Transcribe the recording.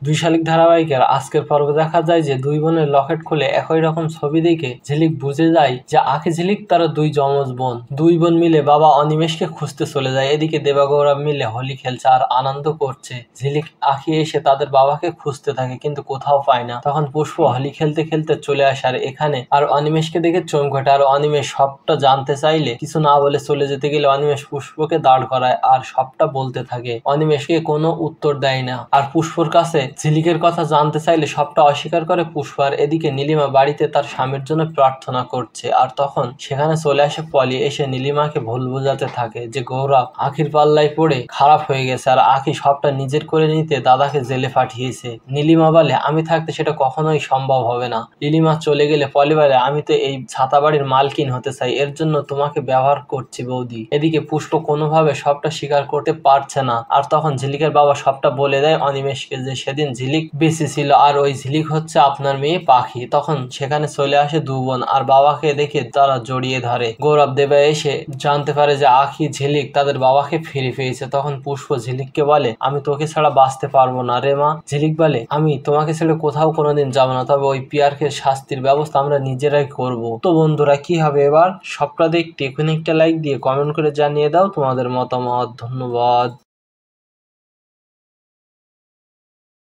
দুই শালিক ধারাবাহিকের আজকের পর্বে দেখা যায় যে দুই বোনের লকেট খুলে একই রকম ছবি দেখে ঝিলিক বুঝে যায় যে আখি ঝিলিক তারা দুই যমজ বোন। দুই বোন মিলে বাবা অনিমেষকে খুঁজতে চলে যায়। এদিকে দেবা গৌরব মিলে হোলি খেলছে আর আনন্দ করছে। ঝিলিক আখি এসে তাদের বাবাকে খুঁজতে থাকে কিন্তু কোথাও পায় না। তখন পুষ্প হোলি খেলতে খেলতে চলে আসে আর এখানে আর অনিমেষকে দেখে চমকে আর অনিমেষ সবটা জানতে চাইলে কিছু না বলে চলে যেতে গেলে অনিমেষ পুষ্পকে দাঁড় করায় আর সবটা বলতে থাকে। অনিমেষকে কোনো উত্তর দেয় না আর পুষ্পর কাছে ঝিলিকের কথা জানতে চাইলে সবটা অস্বীকার করে পুষ্প। আর এদিকে নীলিমা বাড়িতে তার স্বামীর জন্য প্রার্থনা করছে আর তখন সেখানে চলে আসে পলি। এসে নীলিমাকে ভুল বোঝাতে থাকে যে গৌরব আখির পাল্লায় পড়ে খারাপ হয়ে গেছে আর আখি সবটা নিজের করে নিতে দাদাকে জেলে পাঠিয়েছে। নীলিমা বলে আমি থাকতে সেটা কখনোই সম্ভব হবে না। নীলিমা চলে গেলে পলি বলে আমি তো এই ছাতা বাড়ির মালকিন হতে চাই, এর জন্য তোমাকে ব্যবহার করছি বৌদি। এদিকে পুষ্প কোনোভাবে সবটা স্বীকার করতে পারছে না আর তখন ঝিলিকের বাবা সবটা বলে দেয় অনিমেষকে যে সেদিন ঝিলিক বেঁচে ছিল আর ওই ঝিলিক হচ্ছে আপনার মেয়ে পাখি। তখন সেখানে চলে আসে দু বোন আর বাবাকে দেখে তারা জড়িয়ে ধরে। গৌরব দেবা এসে জানতে পারে যে আখি ঝিলিক তাদের বাবাকে ফিরে পেয়েছে। তখন পুষ্প ঝিলিককে বলে আমি তোকে ছাড়া বাঁচতে পারবো না রে মা। ঝিলিক বলে আমি তোমাকে ছেড়ে কোথাও কোনোদিন যাবো না, তবে ওই পিয়ারকে শাস্তির ব্যবস্থা আমরা নিজেরাই করব। তো বন্ধুরা কি হবে এবার সবটা দেখতে এখনই একটা লাইক দিয়ে কমেন্ট করে জানিয়ে দাও তোমাদের মতামত। ধন্যবাদ।